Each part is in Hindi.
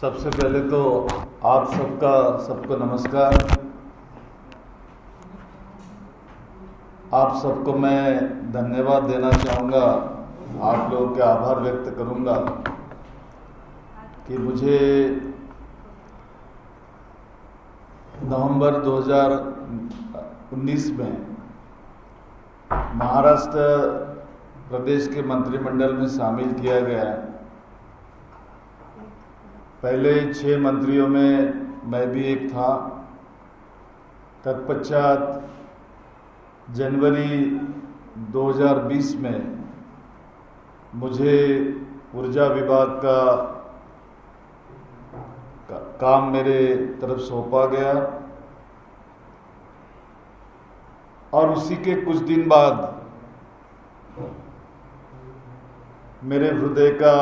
सबसे पहले तो आप सबको नमस्कार। आप सबको मैं धन्यवाद देना चाहूँगा, आप लोगों के आभार व्यक्त करूँगा कि मुझे नवंबर 2019 में महाराष्ट्र प्रदेश के मंत्रिमंडल में शामिल किया गया। पहले 6 मंत्रियों में मैं भी एक था। तत्पश्चात जनवरी 2020 में मुझे ऊर्जा विभाग का काम मेरे तरफ सौंपा गया और उसी के कुछ दिन बाद मेरे हृदय का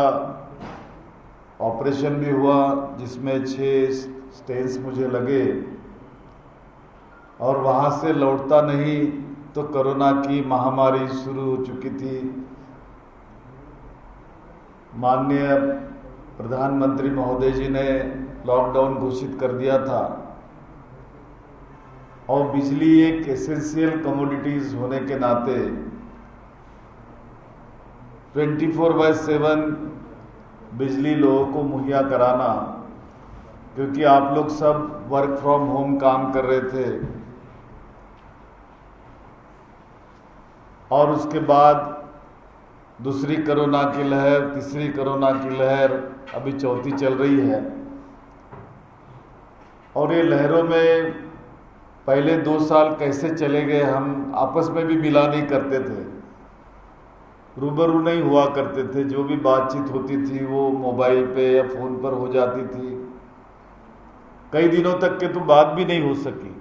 ऑपरेशन भी हुआ, जिसमें 6 स्टेंट्स मुझे लगे और वहाँ से लौटता नहीं तो कोरोना की महामारी शुरू हो चुकी थी। माननीय प्रधानमंत्री महोदय जी ने लॉकडाउन घोषित कर दिया था और बिजली एक एसेंशियल कमोडिटीज होने के नाते 24/7 बिजली लोगों को मुहैया कराना, क्योंकि आप लोग सब वर्क फ्रॉम होम काम कर रहे थे और उसके बाद दूसरी कोरोना की लहर, तीसरी कोरोना की लहर, अभी चौथी चल रही है। और ये लहरों में पहले 2 साल कैसे चले गए, हम आपस में भी मिला नहीं करते थे, रूबरू नहीं हुआ करते थे। जो भी बातचीत होती थी वो मोबाइल पे या फ़ोन पर हो जाती थी। कई दिनों तक के तो बात भी नहीं हो सकी,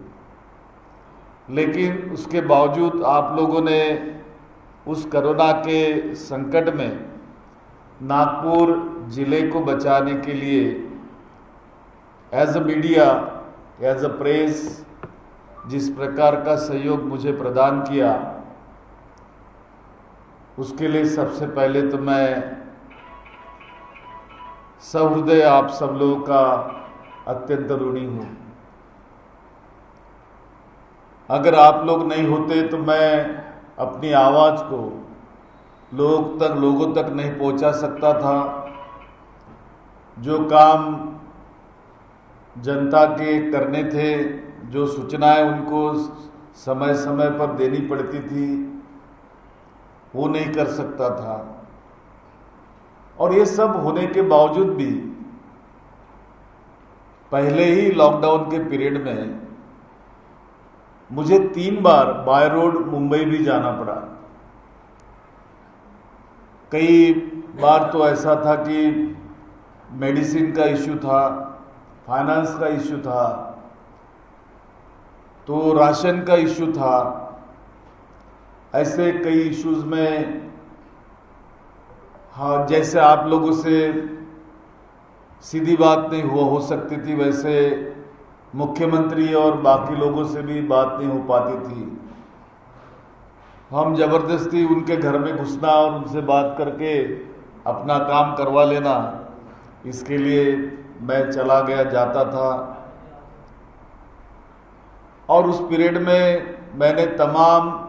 लेकिन उसके बावजूद आप लोगों ने उस कोरोना के संकट में नागपुर जिले को बचाने के लिए as a media, as a press जिस प्रकार का सहयोग मुझे प्रदान किया, उसके लिए सबसे पहले तो मैं सहृदय आप सब लोगों का अत्यंत ऋणी हूँ। अगर आप लोग नहीं होते तो मैं अपनी आवाज़ को लोगों तक नहीं पहुँचा सकता था। जो काम जनता के करने थे, जो सूचनाएं उनको समय समय पर देनी पड़ती थी, वो नहीं कर सकता था। और ये सब होने के बावजूद भी पहले ही लॉकडाउन के पीरियड में मुझे 3 बार बाय रोड मुंबई भी जाना पड़ा। कई बार तो ऐसा था कि मेडिसिन का इश्यू था, फाइनेंस का इश्यू था, तो राशन का इश्यू था। ऐसे कई इश्यूज में हाँ, जैसे आप लोगों से सीधी बात नहीं हो सकती थी, वैसे मुख्यमंत्री और बाकी लोगों से भी बात नहीं हो पाती थी। हम जबरदस्ती उनके घर में घुसना और उनसे बात करके अपना काम करवा लेना, इसके लिए मैं चला गया, जाता था। और उस पीरियड में मैंने तमाम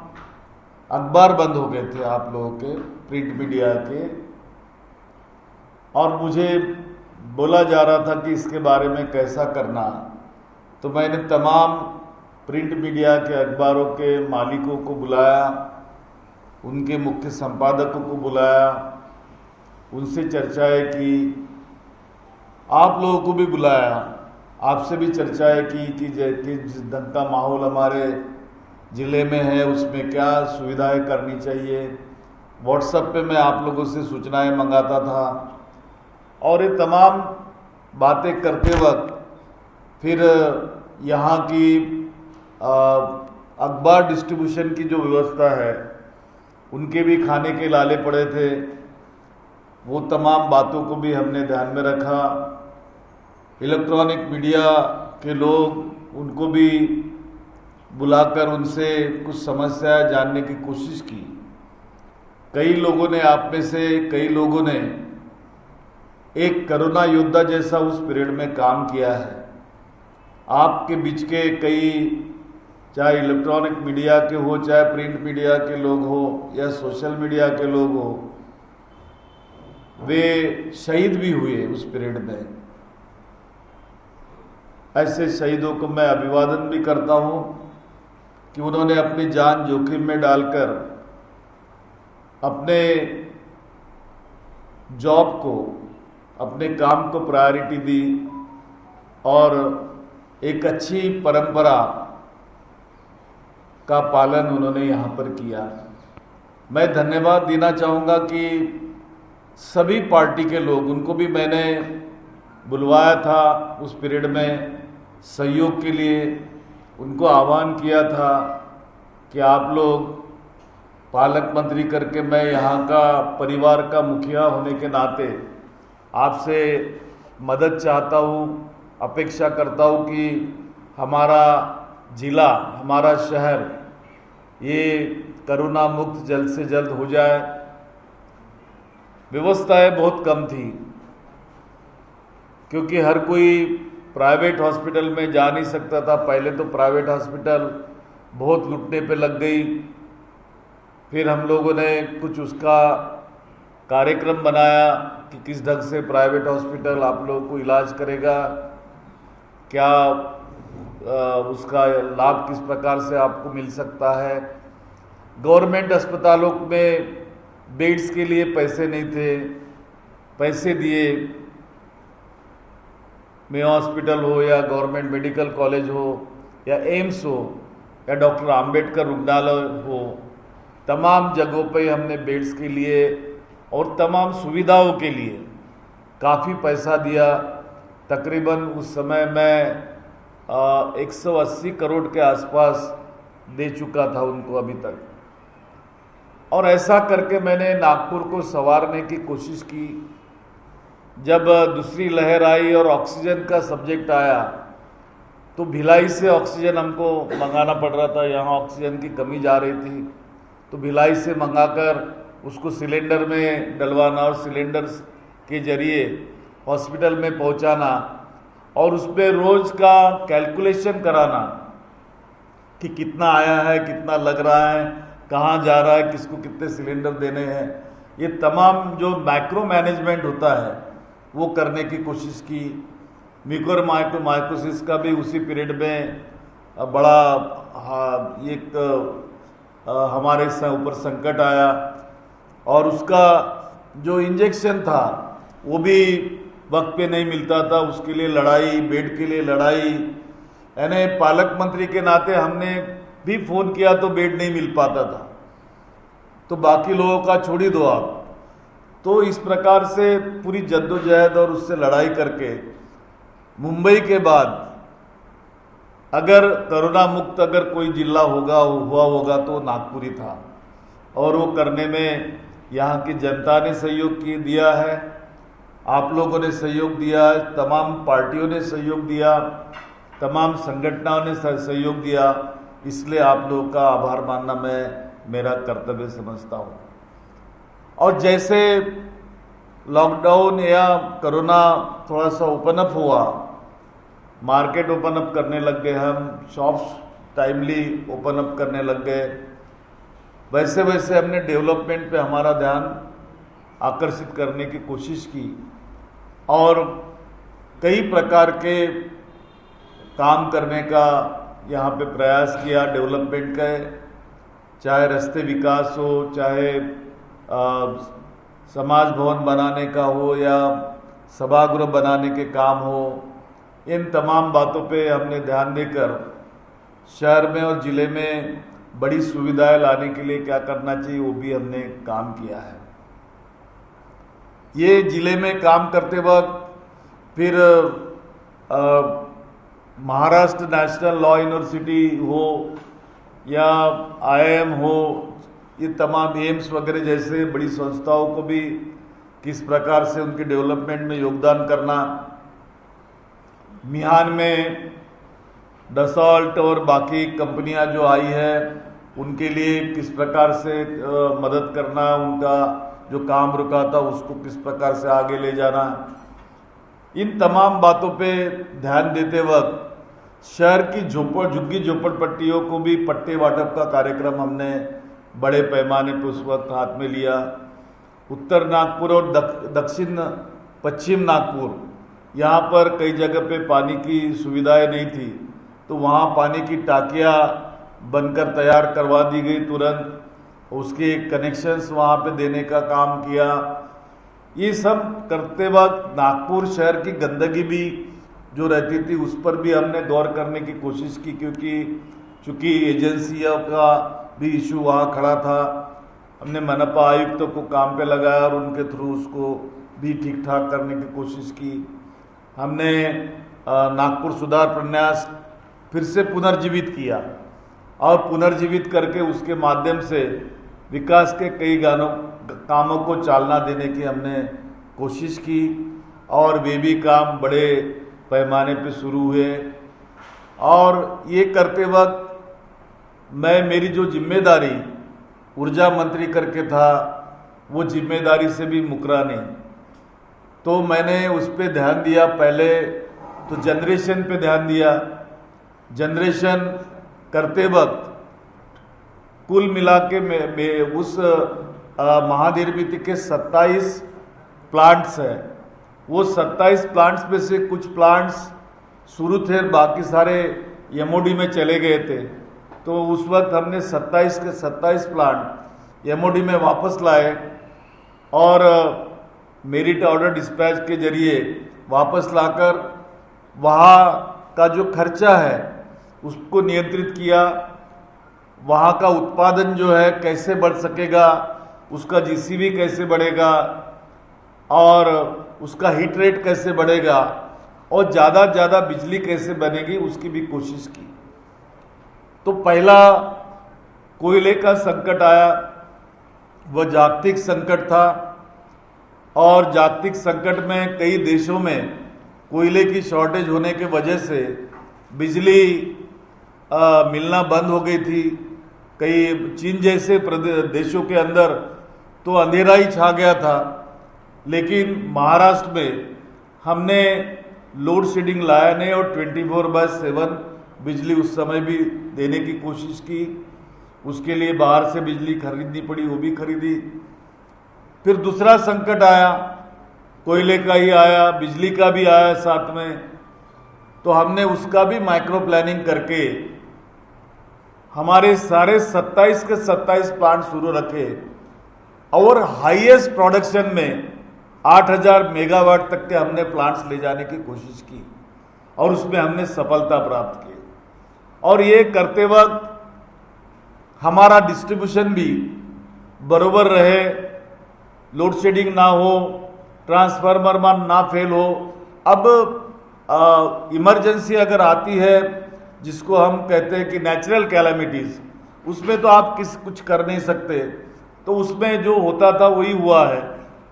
अखबार बंद हो गए थे आप लोगों के, प्रिंट मीडिया के, और मुझे बोला जा रहा था कि इसके बारे में कैसा करना। तो मैंने तमाम प्रिंट मीडिया के अखबारों के मालिकों को बुलाया, उनके मुख्य संपादकों को बुलाया, उनसे चर्चाएं की, आप लोगों को भी बुलाया, आपसे भी चर्चाएं की कि जिस ढंग का माहौल हमारे ज़िले में है उसमें क्या सुविधाएं करनी चाहिए। व्हाट्सएप पे मैं आप लोगों से सूचनाएं मंगाता था और ये तमाम बातें करते वक्त फिर यहाँ की अखबार डिस्ट्रीब्यूशन की जो व्यवस्था है, उनके भी खाने के लाले पड़े थे। वो तमाम बातों को भी हमने ध्यान में रखा। इलेक्ट्रॉनिक मीडिया के लोग, उनको भी बुलाकर उनसे कुछ समस्याएं जानने की कोशिश की। कई लोगों ने, आप में से कई लोगों ने एक कोरोना योद्धा जैसा उस पीरियड में काम किया है। आपके बीच के कई, चाहे इलेक्ट्रॉनिक मीडिया के हो, चाहे प्रिंट मीडिया के लोग हो या सोशल मीडिया के लोग हो, वे शहीद भी हुए उस पीरियड में। ऐसे शहीदों को मैं अभिवादन भी करता हूं कि उन्होंने अपनी जान जोखिम में डालकर अपने जॉब को, अपने काम को प्रायोरिटी दी और एक अच्छी परंपरा का पालन उन्होंने यहाँ पर किया। मैं धन्यवाद देना चाहूँगा कि सभी पार्टी के लोग, उनको भी मैंने बुलवाया था उस पीरियड में सहयोग के लिए, उनको आह्वान किया था कि आप लोग पालक मंत्री करके, मैं यहाँ का परिवार का मुखिया होने के नाते आपसे मदद चाहता हूँ, अपेक्षा करता हूँ कि हमारा जिला, हमारा शहर ये कोरोना मुक्त जल्द से जल्द हो जाए। व्यवस्थाएं बहुत कम थी क्योंकि हर कोई प्राइवेट हॉस्पिटल में जा नहीं सकता था। पहले तो प्राइवेट हॉस्पिटल बहुत लुटने पे लग गई, फिर हम लोगों ने कुछ उसका कार्यक्रम बनाया कि किस ढंग से प्राइवेट हॉस्पिटल आप लोगों को इलाज करेगा, क्या उसका लाभ किस प्रकार से आपको मिल सकता है। गवर्नमेंट अस्पतालों में बेड्स के लिए पैसे नहीं थे, पैसे दिए। मेयो हॉस्पिटल हो या गवर्नमेंट मेडिकल कॉलेज हो या एम्स हो या डॉक्टर आम्बेडकर रुग्णालय हो, तमाम जगहों पे हमने बेड्स के लिए और तमाम सुविधाओं के लिए काफ़ी पैसा दिया। तकरीबन उस समय मैं 180 करोड़ के आसपास दे चुका था उनको अभी तक। और ऐसा करके मैंने नागपुर को संवारने की कोशिश की। जब दूसरी लहर आई और ऑक्सीजन का सब्जेक्ट आया तो भिलाई से ऑक्सीजन हमको मंगाना पड़ रहा था, यहाँ ऑक्सीजन की कमी जा रही थी, तो भिलाई से मंगाकर उसको सिलेंडर में डलवाना और सिलेंडर के जरिए हॉस्पिटल में पहुंचाना और उस पर रोज का कैलकुलेशन कराना कि कितना आया है, कितना लग रहा है, कहाँ जा रहा है, किसको कितने सिलेंडर देने हैं। ये तमाम जो मैक्रो मैनेजमेंट होता है वो करने की कोशिश की। म्यूकर माइकोसिस का भी उसी पीरियड में बड़ा एक हमारे ऊपर संकट आया और उसका जो इंजेक्शन था वो भी वक्त पे नहीं मिलता था। उसके लिए लड़ाई, बेड के लिए लड़ाई, यानी पालक मंत्री के नाते हमने भी फ़ोन किया तो बेड नहीं मिल पाता था, तो बाकी लोगों का छोड़ ही दो आप। तो इस प्रकार से पूरी जद्दोजहद और उससे लड़ाई करके मुंबई के बाद अगर कोरोना मुक्त अगर कोई जिला हुआ होगा तो नागपुर ही था। और वो करने में यहाँ की जनता ने सहयोग दिया है, आप लोगों ने सहयोग दिया है, तमाम पार्टियों ने सहयोग दिया, तमाम संगठनों ने सहयोग दिया। इसलिए आप लोगों का आभार मानना मैं मेरा कर्तव्य समझता हूँ। और जैसे लॉकडाउन या कोरोना थोड़ा सा ओपन अप हुआ, मार्केट ओपन अप करने लग गए, हम शॉप्स टाइमली ओपन अप करने लग गए, वैसे वैसे हमने डेवलपमेंट पे हमारा ध्यान आकर्षित करने की कोशिश की और कई प्रकार के काम करने का यहाँ पे प्रयास किया डेवलपमेंट का, चाहे रास्ते विकास हो, चाहे समाज भवन बनाने का हो या सभागृह बनाने के काम हो। इन तमाम बातों पे हमने ध्यान देकर शहर में और ज़िले में बड़ी सुविधाएं लाने के लिए क्या करना चाहिए वो भी हमने काम किया है। ये ज़िले में काम करते वक्त फिर महाराष्ट्र नेशनल लॉ यूनिवर्सिटी हो या IIM हो, ये तमाम एम्स वगैरह जैसे बड़ी संस्थाओं को भी किस प्रकार से उनके डेवलपमेंट में योगदान करना। मिहान में डसॉल्ट और बाकी कंपनियां जो आई है उनके लिए किस प्रकार से मदद करना, उनका जो काम रुका था उसको किस प्रकार से आगे ले जाना। इन तमाम बातों पे ध्यान देते वक्त शहर की झुग्गी झोपड़पट्टियों को भी पट्टे वाटप का कार्यक्रम हमने बड़े पैमाने पर उस वक्त हाथ में लिया। उत्तर नागपुर और दक्षिण पश्चिम नागपुर, यहाँ पर कई जगह पे पानी की सुविधाएं नहीं थी, तो वहाँ पानी की टाकियाँ बनकर तैयार करवा दी गई तुरंत, उसके कनेक्शंस वहाँ पे देने का काम किया। ये सब करते वक्त नागपुर शहर की गंदगी भी जो रहती थी उस पर भी हमने गौर करने की कोशिश की, क्योंकि चूँकि एजेंसियों का भी इशू वहाँ खड़ा था। हमने मनपा आयुक्तों को काम पे लगाया और उनके थ्रू उसको भी ठीक ठाक करने की कोशिश की। हमने नागपुर सुधार प्रन्यास फिर से पुनर्जीवित किया और पुनर्जीवित करके उसके माध्यम से विकास के कई कामों को चालना देने की हमने कोशिश की और वे भी काम बड़े पैमाने पे शुरू हुए। और ये करते वक्त मेरी जो जिम्मेदारी ऊर्जा मंत्री करके था वो जिम्मेदारी से भी मुकरा नहीं, तो मैंने उस पर ध्यान दिया। पहले तो जनरेशन पे ध्यान दिया। जनरेशन करते वक्त कुल मिला के उस महानिर्मित के 27 प्लांट्स हैं। वो 27 प्लांट्स में से कुछ प्लांट्स शुरू थे, बाकी सारे एमओडी में चले गए थे। तो उस वक्त हमने 27 के 27 प्लांट एमओडी में वापस लाए और मेरिट ऑर्डर डिस्पैच के जरिए वापस लाकर वहाँ का जो खर्चा है उसको नियंत्रित किया। वहाँ का उत्पादन जो है कैसे बढ़ सकेगा, उसका जीसीबी कैसे बढ़ेगा और उसका हीट रेट कैसे बढ़ेगा और ज़्यादा से ज़्यादा बिजली कैसे बनेगी उसकी भी कोशिश की। तो पहला कोयले का संकट आया, वह जागतिक संकट था और जागतिक संकट में कई देशों में कोयले की शॉर्टेज होने के वजह से बिजली मिलना बंद हो गई थी। कई चीन जैसे देशों के अंदर तो अंधेरा ही छा गया था, लेकिन महाराष्ट्र में हमने लोड शेडिंग लाया नहीं और 24/7 बिजली उस समय भी देने की कोशिश की। उसके लिए बाहर से बिजली खरीदनी पड़ी, वो भी खरीदी। फिर दूसरा संकट आया, कोयले का ही आया, बिजली का भी आया साथ में। तो हमने उसका भी माइक्रो प्लानिंग करके हमारे सारे 27 के 27 प्लांट शुरू रखे और हाईएस्ट प्रोडक्शन में 8000 मेगावाट तक के हमने प्लांट्स ले जाने की कोशिश की और उसमें हमने सफलता प्राप्त की। और ये करते वक्त हमारा डिस्ट्रीब्यूशन भी बराबर रहे, लोड शेडिंग ना हो, ट्रांसफार्मर ना फेल हो। अब इमरजेंसी अगर आती है, जिसको हम कहते हैं कि नेचुरल कैलामिटीज, उसमें तो आप कुछ कर नहीं सकते, तो उसमें जो होता था वही हुआ है।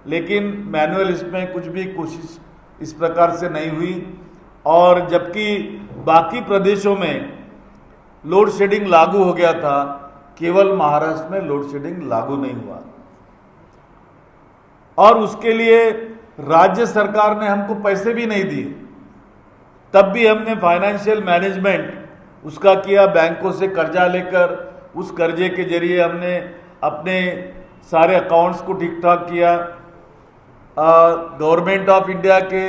लेकिन मैनुअल इसमें कुछ भी कोशिश इस प्रकार से नहीं हुई। और जबकि बाकी प्रदेशों में लोड शेडिंग लागू हो गया था, केवल महाराष्ट्र में लोड शेडिंग लागू नहीं हुआ। और उसके लिए राज्य सरकार ने हमको पैसे भी नहीं दिए, तब भी हमने फाइनेंशियल मैनेजमेंट उसका किया। बैंकों से कर्जा लेकर उस कर्जे के जरिए हमने अपने सारे अकाउंट्स को ठीक ठाक किया। गवर्नमेंट ऑफ इंडिया के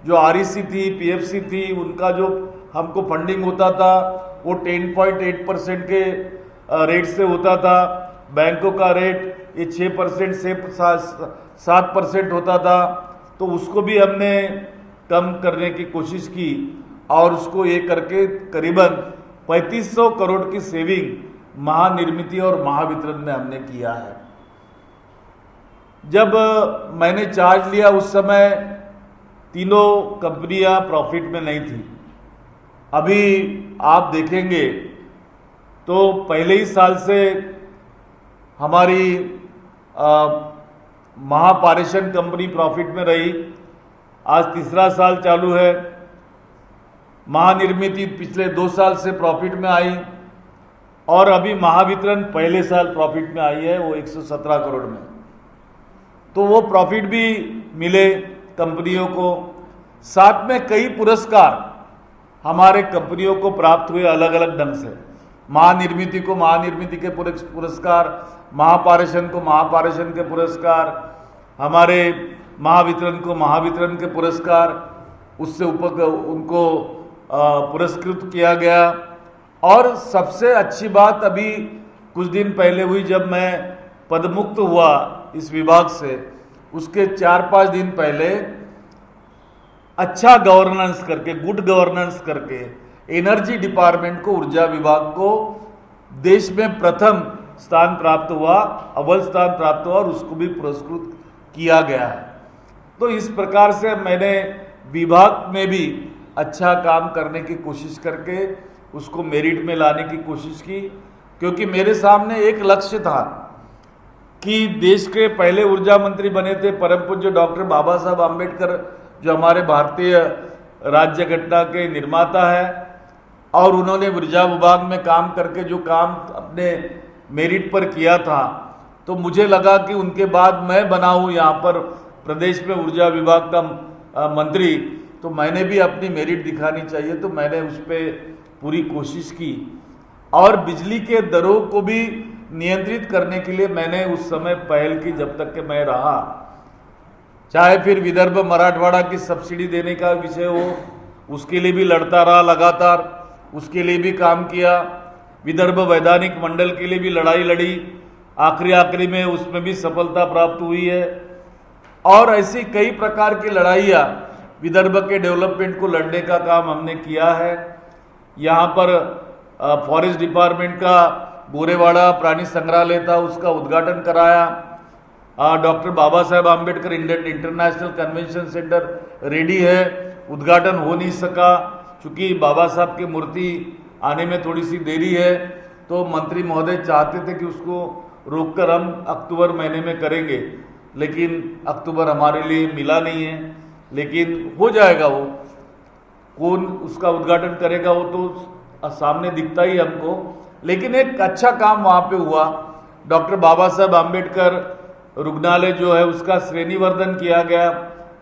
जो आरईसी थी, पीएफसी थी, उनका जो हमको फंडिंग होता था वो 10.8% के रेट से होता था। बैंकों का रेट ये 6% से 7% होता था, तो उसको भी हमने कम करने की कोशिश की और उसको ये करके करीबन 3500 करोड़ की सेविंग महानिर्मित और महावितरण में हमने किया है। जब मैंने चार्ज लिया उस समय तीनों कंपनियां प्रॉफिट में नहीं थी। अभी आप देखेंगे तो पहले ही साल से हमारी महापारेषण कंपनी प्रॉफिट में रही। आज तीसरा साल चालू है। महानिर्मित पिछले 2 साल से प्रॉफिट में आई और अभी महावितरण पहले साल प्रॉफिट में आई है, वो 117 करोड़ में। तो वो प्रॉफिट भी मिले कंपनियों को। साथ में कई पुरस्कार हमारे कंपनियों को प्राप्त हुए अलग अलग ढंग से। महानिर्मिति को महानिर्मिति के पुरस्कार, महापारेषण को महापारेषण के पुरस्कार, हमारे महावितरण को महावितरण के पुरस्कार, उससे उनको पुरस्कृत किया गया। और सबसे अच्छी बात अभी कुछ दिन पहले हुई, जब मैं पदमुक्त हुआ इस विभाग से, उसके 4-5 दिन पहले अच्छा गवर्नेंस करके, गुड गवर्नेंस करके एनर्जी डिपार्टमेंट को, ऊर्जा विभाग को देश में प्रथम स्थान प्राप्त हुआ, अव्वल स्थान प्राप्त हुआ और उसको भी पुरस्कृत किया गया है। तो इस प्रकार से मैंने विभाग में भी अच्छा काम करने की कोशिश करके उसको मेरिट में लाने की कोशिश की, क्योंकि मेरे सामने एक लक्ष्य था कि देश के पहले ऊर्जा मंत्री बने थे परम पूज्य डॉक्टर बाबा साहब आम्बेडकर, जो हमारे भारतीय राज्य घटना के निर्माता है, और उन्होंने ऊर्जा विभाग में काम करके जो काम अपने मेरिट पर किया था, तो मुझे लगा कि उनके बाद मैं बना हूँ यहाँ पर प्रदेश में ऊर्जा विभाग का मंत्री, तो मैंने भी अपनी मेरिट दिखानी चाहिए। तो मैंने उस पर पूरी कोशिश की और बिजली के दरों को भी नियंत्रित करने के लिए मैंने उस समय पहल की, जब तक कि मैं रहा। चाहे फिर विदर्भ मराठवाड़ा की सब्सिडी देने का विषय हो, उसके लिए भी लड़ता रहा लगातार, उसके लिए भी काम किया। विदर्भ वैधानिक मंडल के लिए भी लड़ाई लड़ी, आखिरी में उसमें भी सफलता प्राप्त हुई है। और ऐसी कई प्रकार की लड़ाइयाँ विदर्भ के डेवलपमेंट को लड़ने का काम हमने किया है। यहाँ पर फॉरेस्ट डिपार्टमेंट का गोरेवाड़ा प्राणी संग्रहालय था, उसका उद्घाटन कराया। Doctor Baba Saheb Ambedkar international convention centre ready है, उद्घाटन हो नहीं सका क्योंकि बाबा साहब की मूर्ति आने में थोड़ी सी देरी है। तो मंत्री महोदय चाहते थे कि उसको रोककर हम अक्टूबर महीने में करेंगे, लेकिन अक्टूबर हमारे लिए मिला नहीं है, लेकिन हो जाएगा। वो कौन उसका उद्घाटन करेगा वो तो सामने दिखता ही हमको, लेकिन एक अच्छा काम वहाँ पे हुआ। डॉक्टर बाबा साहब आम्बेडकर रुग्णालय जो है उसका श्रेणीवर्धन किया गया,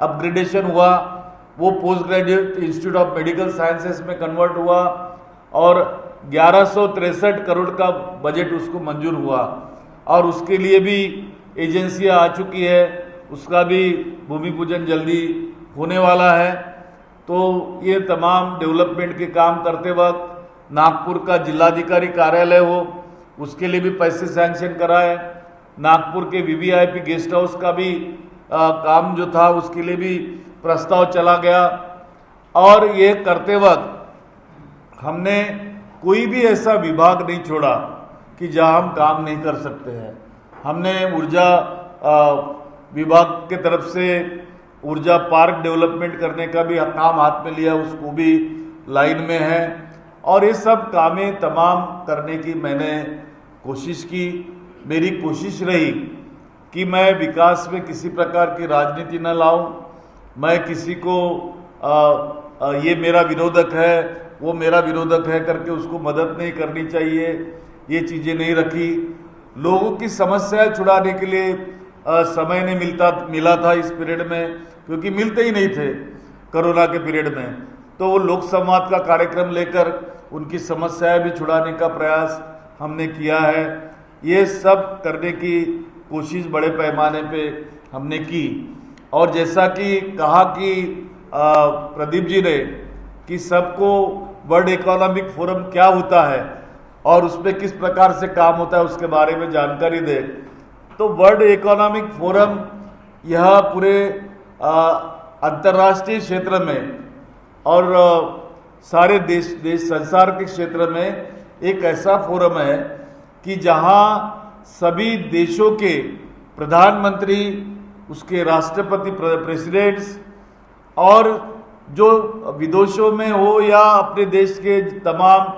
अपग्रेडेशन हुआ, वो post graduate institute of medical sciences में कन्वर्ट हुआ और 1163 करोड़ का बजट उसको मंजूर हुआ। और उसके लिए भी एजेंसियां आ चुकी है, उसका भी भूमि पूजन जल्दी होने वाला है। तो ये तमाम डेवलपमेंट के काम करते वक्त नागपुर का जिलाधिकारी कार्यालय हो, उसके लिए भी पैसे सैंक्शन कराए। नागपुर के वीवीआईपी गेस्ट हाउस का भी काम जो था उसके लिए भी प्रस्ताव चला गया। और ये करते वक्त हमने कोई भी ऐसा विभाग नहीं छोड़ा कि जहां हम काम नहीं कर सकते हैं। हमने ऊर्जा विभाग के तरफ से ऊर्जा पार्क डेवलपमेंट करने का भी काम हाथ में लिया, उसको भी लाइन में है। और ये सब कामें तमाम करने की मैंने कोशिश की। मेरी कोशिश रही कि मैं विकास में किसी प्रकार की राजनीति न लाऊं, मैं किसी को ये मेरा विरोधक है, वो मेरा विरोधक है करके उसको मदद नहीं करनी चाहिए, ये चीज़ें नहीं रखी। लोगों की समस्याएं छुड़ाने के लिए समय नहीं मिला था इस पीरियड में, क्योंकि मिलते ही नहीं थे कोरोना के पीरियड में। तो वो लोक संवाद का कार्यक्रम लेकर उनकी समस्याएं भी छुड़ाने का प्रयास हमने किया है। ये सब करने की कोशिश बड़े पैमाने पे हमने की। और जैसा कि कहा कि प्रदीप जी ने कि सबको वर्ल्ड इकोनॉमिक फोरम क्या होता है और उसमें किस प्रकार से काम होता है उसके बारे में जानकारी दे, तो वर्ल्ड इकोनॉमिक फोरम यह पूरे अंतर्राष्ट्रीय क्षेत्र में और सारे देश संसार के क्षेत्र में एक ऐसा फोरम है कि जहां सभी देशों के प्रधानमंत्री, उसके राष्ट्रपति प्रेसिडेंट्स और जो विदेशों में हो या अपने देश के तमाम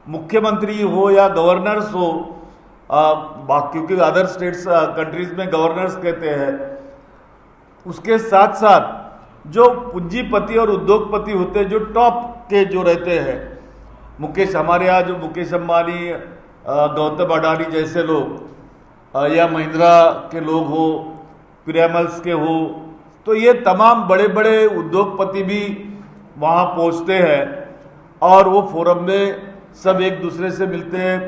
मुख्यमंत्री हो या गवर्नर्स हो, क्योंकि अदर स्टेट्स कंट्रीज में गवर्नर्स कहते हैं, उसके साथ साथ जो पूंजीपति और उद्योगपति होते हैं, जो टॉप के जो रहते हैं, मुकेश, हमारे यहाँ जो मुकेश अंबानी, गौतम अडानी जैसे लोग, या महिंद्रा के लोग हो, पिरामल्स के हो, तो ये तमाम बड़े बड़े उद्योगपति भी वहाँ पहुँचते हैं और वो फोरम में सब एक दूसरे से मिलते हैं।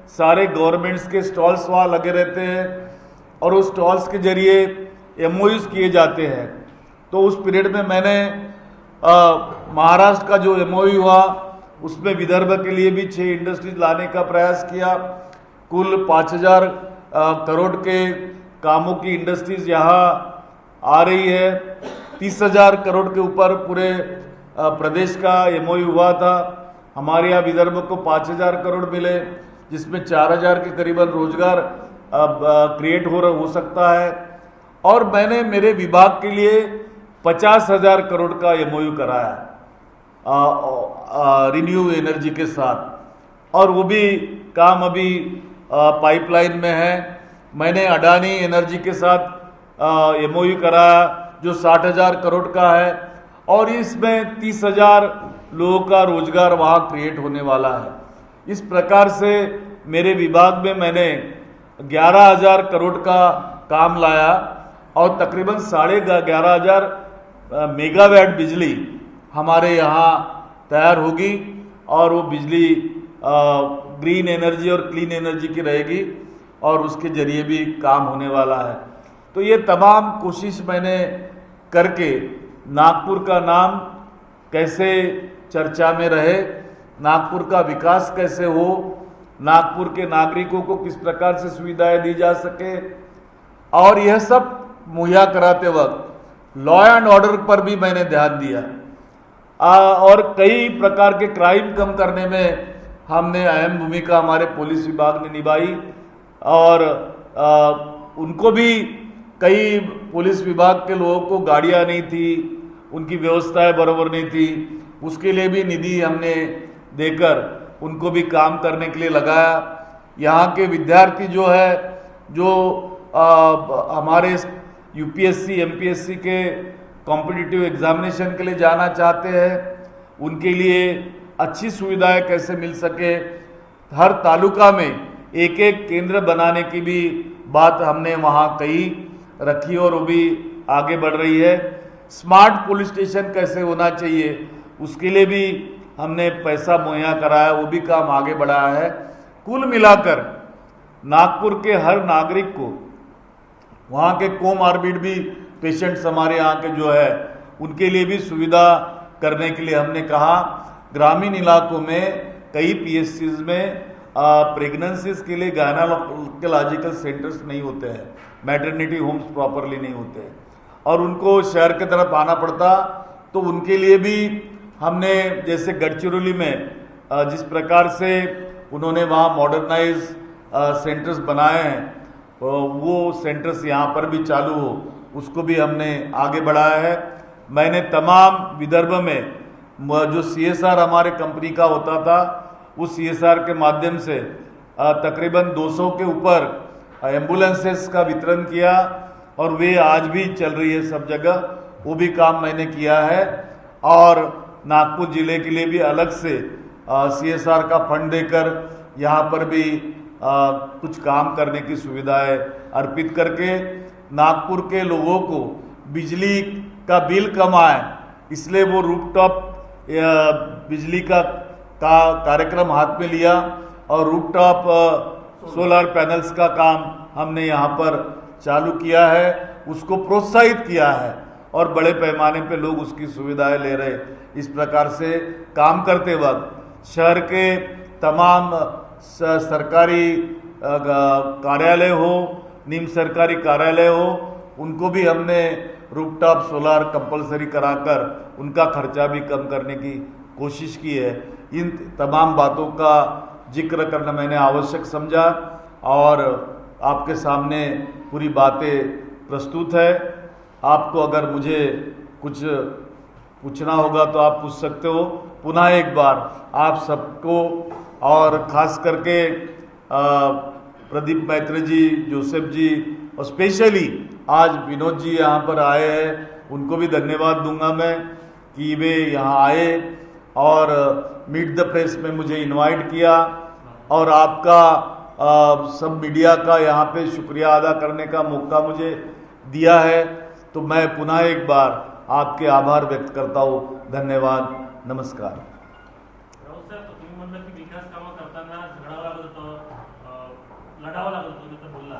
सारे गवर्नमेंट्स के स्टॉल्स वहाँ लगे रहते हैं और उस स्टॉल्स के जरिए एमओयूज किए जाते हैं। तो उस पीरियड में मैंने महाराष्ट्र का जो एमओयू हुआ उसमें विदर्भ के लिए भी 6 इंडस्ट्रीज लाने का प्रयास किया। कुल 5000 करोड़ के कामों की इंडस्ट्रीज यहाँ आ रही है। 30,000 करोड़ के ऊपर पूरे प्रदेश का एमओयू हुआ था। हमारे यहाँ विदर्भ को 5,000 करोड़ मिले, जिसमें 4,000 के करीबन रोजगार क्रिएट हो सकता है। और मैंने मेरे विभाग के लिए 50,000 करोड़ का एमओयू कराया रिन्यू एनर्जी के साथ, और वो भी काम अभी पाइपलाइन में है। मैंने अडानी एनर्जी के साथ एमओयू कराया जो 60,000 करोड़ का है, और इसमें 30,000 लोगों का रोजगार वहाँ क्रिएट होने वाला है। इस प्रकार से मेरे विभाग में मैंने 11,000 करोड़ का काम लाया और तकरीबन 11,500 मेगावाट बिजली हमारे यहाँ तैयार होगी, और वो बिजली ग्रीन एनर्जी और क्लीन एनर्जी की रहेगी और उसके जरिए भी काम होने वाला है। तो ये तमाम कोशिश मैंने करके नागपुर का नाम कैसे चर्चा में रहे, नागपुर का विकास कैसे हो, नागपुर के नागरिकों को किस प्रकार से सुविधाएं दी जा सके, और यह सब मुहैया कराते वक्त लॉ एंड ऑर्डर पर भी मैंने ध्यान दिया। और कई प्रकार के क्राइम कम करने में हमने अहम भूमिका हमारे पुलिस विभाग ने निभाई, और उनको भी कई पुलिस विभाग के लोगों को गाड़ियां नहीं थी, उनकी व्यवस्थाएं बराबर नहीं थी, उसके लिए भी निधि हमने देकर उनको भी काम करने के लिए लगाया। यहाँ के विद्यार्थी जो है, जो हमारे यूपीएससी एमपीएससी के कॉम्पिटिटिव एग्जामिनेशन के लिए जाना चाहते हैं, उनके लिए अच्छी सुविधाएं कैसे मिल सके, हर तालुका में एक एक केंद्र बनाने की भी बात हमने वहाँ कही रखी और वो भी आगे बढ़ रही है। स्मार्ट पुलिस स्टेशन कैसे होना चाहिए, उसके लिए भी हमने पैसा मुहैया कराया, वो भी काम आगे बढ़ाया है। कुल मिलाकर नागपुर के हर नागरिक को, वहाँ के कोमॉर्बिड भी पेशेंट्स हमारे यहाँ के जो है उनके लिए भी सुविधा करने के लिए हमने कहा। ग्रामीण इलाकों में कई पीएचसीज में प्रेगनेंसीज के लिए गायनोकोलॉजिकल सेंटर्स नहीं होते हैं, मैटरनिटी होम्स प्रॉपरली नहीं होते हैं, और उनको शहर की तरफ आना पड़ता। तो उनके लिए भी हमने, जैसे गढ़चिरौली में जिस प्रकार से उन्होंने वहाँ मॉडर्नाइज सेंटर्स बनाए हैं, वो सेंटर्स यहाँ पर भी चालू हो, उसको भी हमने आगे बढ़ाया है। मैंने तमाम विदर्भ में जो सीएसआर हमारे कंपनी का होता था, उस सीएसआर के माध्यम से तकरीबन 200 के ऊपर एम्बुलेंसेस का वितरण किया, और वे आज भी चल रही है सब जगह, वो भी काम मैंने किया है। और नागपुर जिले के लिए भी अलग से सीएसआर का फंड देकर यहाँ पर भी कुछ काम करने की सुविधाएं अर्पित करके नागपुर के लोगों को बिजली का बिल कम आए, इसलिए वो रूफटॉप बिजली का कार्यक्रम हाथ में लिया, और रूफटॉप सोलर पैनल्स का काम हमने यहाँ पर चालू किया है, उसको प्रोत्साहित किया है, और बड़े पैमाने पे लोग उसकी सुविधाएं ले रहे। इस प्रकार से काम करते वक्त शहर के तमाम सरकारी कार्यालय हो, निम्न सरकारी कार्यालय हो, उनको भी हमने रूफटॉप सोलर कंपलसरी कराकर उनका खर्चा भी कम करने की कोशिश की है। इन तमाम बातों का जिक्र करना मैंने आवश्यक समझा, और आपके सामने पूरी बातें प्रस्तुत है। आपको अगर मुझे कुछ पूछना होगा तो आप पूछ सकते हो। पुनः एक बार आप सबको, और खास करके प्रदीप मैत्री जी, जोसेफ जी, और स्पेशली आज विनोद जी यहाँ पर आए हैं, उनको भी धन्यवाद दूंगा मैं कि वे यहाँ आए और मीट द प्रेस में मुझे इनवाइट किया, और आपका सब मीडिया का यहाँ पे शुक्रिया अदा करने का मौका मुझे दिया है। तो मैं पुनः एक बार आपके आभार व्यक्त करता हूँ। धन्यवाद, नमस्कार। राऊत साहेब, तुम्ही म्हणलं की विकास कामं करताना झगडावं लागत होतं, लढावं लागत होतं, तर बोलला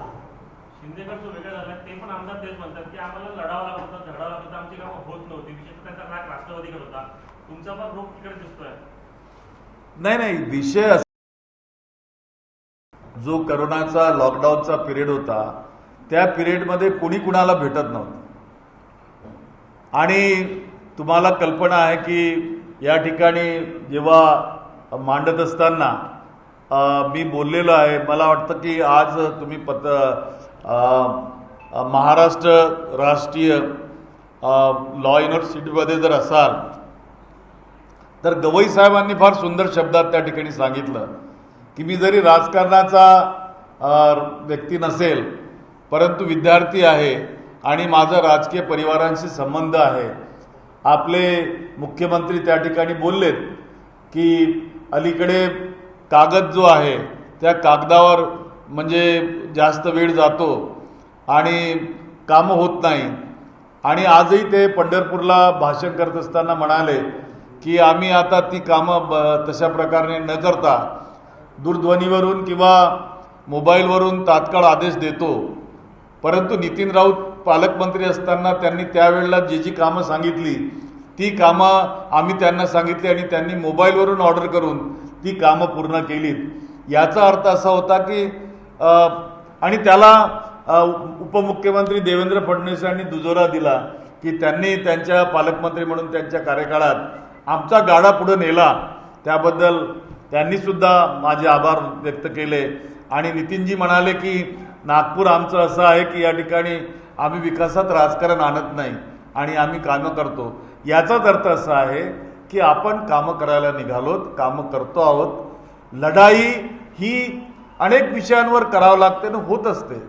शिंदेगड जो वेगळं झाला ते पण आमदार तेच म्हणतात की आम्हाला लढावं लागत होतं, झगडावं लागत होतं, आमची कामं होत नव्हती। विशेषतः त्यांचा राग राष्ट्रवादीकडे होता, तुमचा पण रोग तिकडे दिसतोय। नाही, विषय जो करोनाचा लॉकडाऊनचा पिरियड होता त्या पिरियडमध्ये कोणी कुणाला भेटत नव्हतं आणि तुम्हाला कल्पना आहे की या ठिकाणी जेव्हा मांडत असताना मी बोललेलो आहे। मला वाटतं की आज तुम्ही महाराष्ट्र राष्ट्रीय लॉ युनिव्हर्सिटीमध्ये जर असाल तर गवई साहेबांनी फार सुंदर शब्दात त्या ठिकाणी सांगितलं की मी जरी राजकारणाचा व्यक्ती नसेल परंतु विद्यार्थी आहे आणि माझा राजकीय परिवारांशी संबंध आहे। आपले मुख्यमंत्री त्या ठिकाणी बोललेत की अलीकडे कागद जो आहे त्या कागदावर म्हणजे जास्त वेळ जातो आणि कामं होत नाही। आणि आजही ते पंढरपूरला भाषण करत असताना म्हणाले की आम्ही आता ती कामं तशा प्रकारे न करता दूरध्वनीवरून किंवा मोबाईलवरून तात्काळ आदेश देतो। परंतु नितीन राऊत पालकमंत्री असताना त्यांनी त्यावेळेला जी कामं सांगितली ती कामं आम्ही त्यांना सांगितली आणि त्यांनी मोबाईलवरून ऑर्डर करून ती कामं पूर्ण केलीत। याचा अर्थ असा होता की आणि त्याला उपमुख्यमंत्री देवेंद्र फडणवीस यांनी दुजोरा दिला की त्यांनी त्यांच्या पालकमंत्री म्हणून त्यांच्या कार्यकाळात आमचा गाडा पुढे नेला, त्याबद्दल त्यांनी सुद्धा माझे आभार व्यक्त केले। आणि नितीनजी म्हणाले की नागपूर आमचं असं आहे की या ठिकाणी आम्ही विकासात राजकारण आणत नाही आणि आम्ही कामं करतो। याचाच अर्थ असा आहे की आपण कामं करायला निघालोत, कामं करतो आहोत। लढाई ही अनेक विषयांवर करावं लागते आणि होत असते,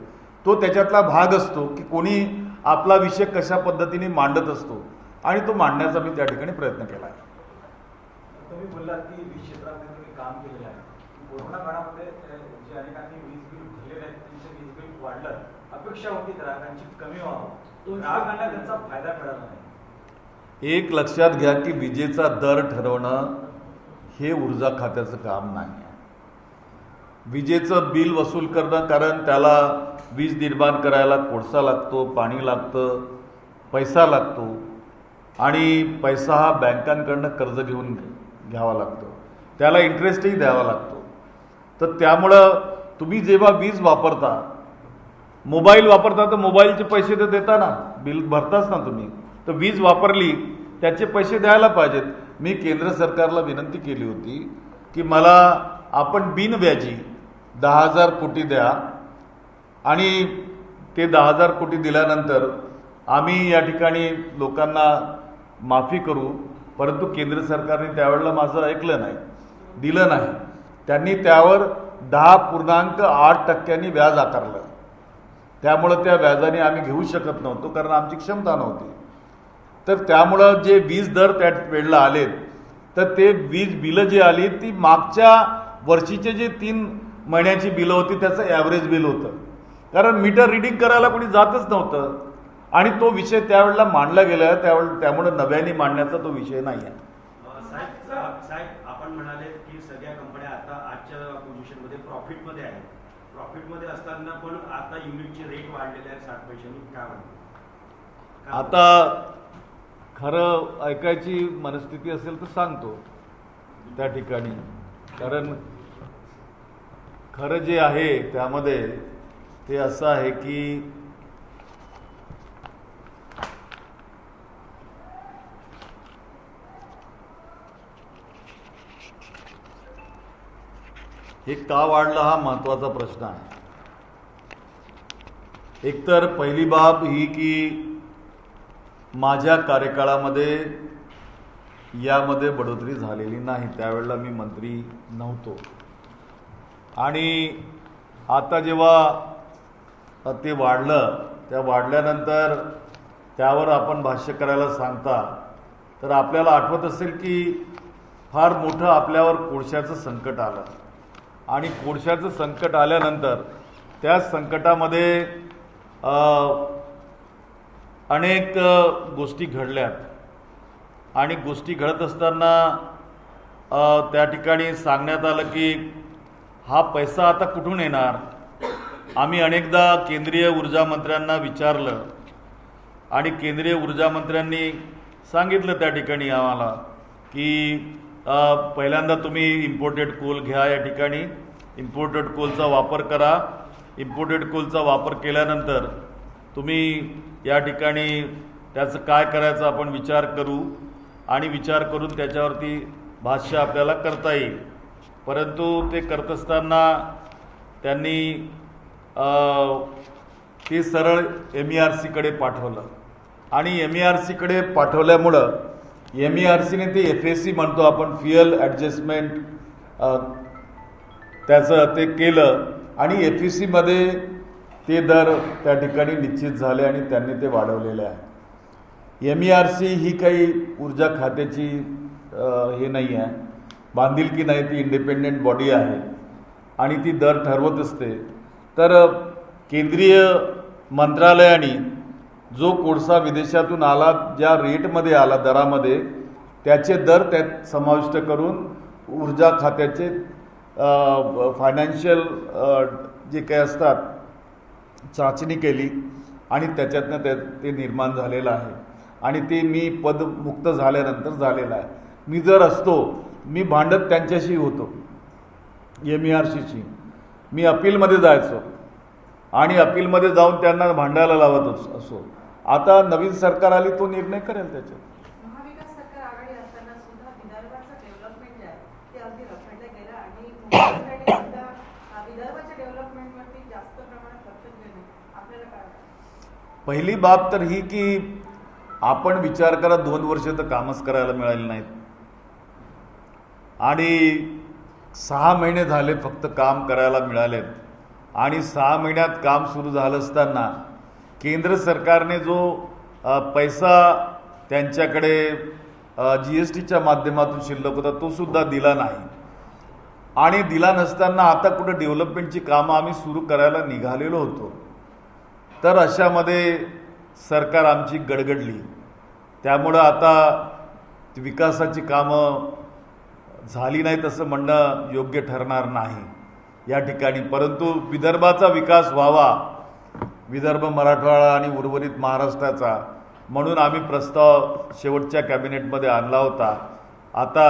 तो त्याच्यातला भाग असतो की कोणी आपला विषय कशा पद्धतीने मांडत असतो आणि तो मांडण्याचा मी त्या ठिकाणी प्रयत्न केला आहे। तुम्ही बोललात की वीज क्षेत्रामध्ये तुम्ही काम केलेलं आहे। कोरोना काळामध्ये जे अनेकांनी वीज बिल भरलेले आहेत त्यांचे वीज बिल वाढलं, अपेक्षा होती ग्राहकांची कमी व्हावं, ग्राहकांना त्यांचा फायदा मिळाला नाही। एक लक्षात घ्या की विजेचा दर ठरवणं हे ऊर्जा खात्याचं काम नाही आहे। विजेचं बिल वसूल करणं, कारण त्याला वीज निर्माण करायला कोळसा लागतो, पाणी लागतं, पैसा लागतो आणि पैसा हा बँकांकडनं कर्ज घेऊन घ्यावा लागतो, त्याला इंटरेस्टही द्यावा लागतो। तर त्यामुळं तुम्ही जेव्हा वीज वापरता, मोबाईल वापरता तर मोबाईलचे पैसे तर देता ना, बिल भरताच ना तुम्ही, तर वीज वापरली त्याचे पैसे द्यायला पाहिजेत। मी केंद्र सरकारला विनंती केली होती की मला आपण बिनव्याजी 10,000 कोटी द्या आणि ते 10,000 कोटी दिल्यानंतर आम्ही या ठिकाणी लोकांना माफी करू। परंतु केंद्र सरकारने त्यावेळेला माझं ऐकलं नाही, दिलं नाही। त्यांनी त्यावर 10.8% व्याज आकारलं, त्यामुळं त्या व्याजाने आम्ही घेऊ शकत नव्हतो कारण आमची क्षमता नव्हती। तर त्यामुळं जे वीज दर त्या वेळेला आलेत तर ते वीज बिलं जी आली ती मागच्या वर्षीचे जे 3 महिन्याची बिलं होती त्याचं ॲव्हरेज बिल होतं, कारण मीटर रिडिंग करायला कोणी जातच नव्हतं आणि तो विषय त्यावेळेला मांडला गेला, त्यामुळे नव्याने मांडण्याचा तो विषय नाही आहे। साहेब, आपण म्हणाले की सगळ्या कंपन्या आता आजच्या पोझिशनमध्ये प्रॉफिटमध्ये आहेत, प्रॉफिटमध्ये असताना पण आता युनिटचे रेट वाढलेले आहेत 60 पैशांनी, काय म्हणतो? आता खरं ऐकायची मनस्थिती असेल तर सांगतो त्या ठिकाणी, कारण खरं जे आहे त्यामध्ये ते असं आहे की हे का वाढलं हा महत्त्वाचा प्रश्न आहे। एकतर पहिली बाब ही की माझ्या कार्यकाळामध्ये यामध्ये बढोतरी झालेली नाही, त्यावेळेला मी मंत्री नव्हतो आणि आता जेव्हा ते वाढलं, त्या वाढल्यानंतर त्यावर आपण भाष्य करायला सांगता तर आपल्याला आठवत असेल की फार मोठं आपल्यावर कोळशाचं संकट आलं आणि कोळशाचं संकट आल्यानंतर त्या संकटामध्ये अनेक गोष्टी घडल्यात आणि गोष्टी घडत असताना त्या ठिकाणी सांगण्यात आलं की हा पैसा आता कुठून येणार. आम्ही अनेकदा केंद्रीय ऊर्जा मंत्र्यांना विचारलं आणि केंद्रीय ऊर्जा मंत्र्यांनी सांगितलं त्या ठिकाणी आम्हाला की पहिल्यांदा तुम्ही इम्पोर्टेड कोल घ्या, या ठिकाणी इम्पोर्टेड कोलचा वापर करा. इम्पोर्टेड कोलचा वापर केल्यानंतर तुम्ही या ठिकाणी त्याचं काय करायचं आपण विचार करू आणि विचार करून त्याच्यावरती भाष्य आपल्याला करता येईल. परंतु ते करत असताना त्यांनी ते सरळ MERCकडे पाठवलं आणि MERCकडे पाठवल्यामुळं MERCने ते FAC म्हणतो आपण, फ्युएल ॲडजस्टमेंट, त्याचं ते केलं आणि FACमध्ये ते दर त्या ठिकाणी निश्चित झाले आणि त्यांनी ते वाढवलेले आहे. MERC ही काही ऊर्जा खात्याची हे नाही आहे, बांधिलकी नाही, ती इंडिपेंडेंट बॉडी आहे आणि ती दर ठरवत असते. तर केंद्रीय मंत्रालयाने जो कोळसा विदेशातून आला, ज्या रेटमध्ये आला, दरामध्ये, त्याचे दर त्यात समाविष्ट करून ऊर्जा खात्याचे फायनान्शियल जे काही असतात चाचणी केली आणि त्याच्यातनं ते निर्माण झालेलं आहे आणि ते मी पदमुक्त झाल्यानंतर झालेलं आहे. मी जर असतो, मी भांडत त्यांच्याशी होतो, MERCशी. मी अपीलमध्ये जायचो आणि अपीलमध्ये जाऊन त्यांना भांडायला लावत असो. आता नवीन सरकार आली, तो निर्णय करेल त्याच्यात. महाविकास सरकार आघाडी असताना सुद्धा विदर्भाचं डेव्हलपमेंट जे आहे ते अगदी रखडलं गेलं आणि मुंबईसाठी सुद्धा विदर्भाच्या डेव्हलपमेंटवरती जास्त प्रमाणात लक्ष दिलं नाही. आपल्याला काय वाटतं? पहिली बाब तर ही की आपण विचार करा, 2 वर्ष तर कामच करायला मिळाले नाहीत आणि 6 महिने झाले फक्त काम करायला मिळालेत आणि 6 महिन्यात काम सुरू झालं असताना केंद्र सरकारने जो पैसा त्यांच्याकडे GSTच्या माध्यमातून शिल्लक होता तो सुद्धा दिला नाही आणि दिला नसताना आता कुठं डेव्हलपमेंटची कामं आम्ही सुरू करायला निघालेलो होतो. तर अशामध्ये सरकार आमची गडगडली. त्यामुळं आता विकासाची कामं झाली नाहीत असं म्हणणं योग्य ठरणार नाही या ठिकाणी. परंतु विदर्भाचा विकास व्हावा, विदर्भ, मराठवाडा आणि उर्वरित महाराष्ट्राचा, म्हणून आम्ही प्रस्ताव शेवटच्या कॅबिनेटमध्ये आणला होता. आता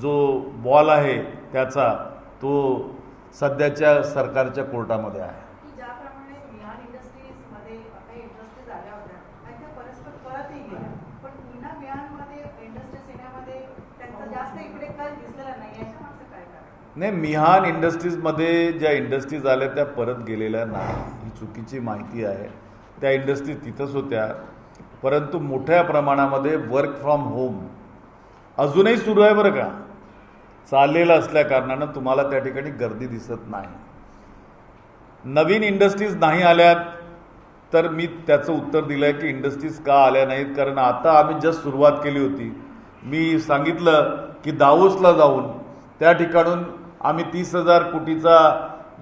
जो बॉल आहे त्याचा तो सध्याच्या सरकारच्या कोर्टामध्ये आहे. की ज्याप्रमाणे मिहान इंडस्ट्रीजमध्ये काही इंडस्ट्रीज आल्या होत्या आणि त्या परस्पर परतही गेल्या, पण पुन्हा मिहानमध्ये इंडस्ट्रीज येण्यामध्ये त्यांचा जास्त इकडे कल दिसलेला नाही. याच्या मागचं काय कारण? नाही, मिहान इंडस्ट्रीजमध्ये ज्या इंडस्ट्रीज आल्या त्या परत गेलेल्या नाही, ही चुकीची माहिती आहे. त्या इंडस्ट्रीज तिथंच होत्या, परंतु मोठ्या प्रमाणामध्ये वर्क फ्रॉम होम अजूनही सुरू आहे बरं का, चाललेलं असल्या कारणानं तुम्हाला त्या ठिकाणी गर्दी दिसत नाही. नवीन इंडस्ट्रीज नाही आल्यात तर मी त्याचं उत्तर दिलं आहे की इंडस्ट्रीज का आल्या नाहीत, कारण आता आम्ही जस्ट सुरुवात केली होती. मी सांगितलं की दावोसला जाऊन त्या ठिकाणून आम्ही 30,000 कोटीचा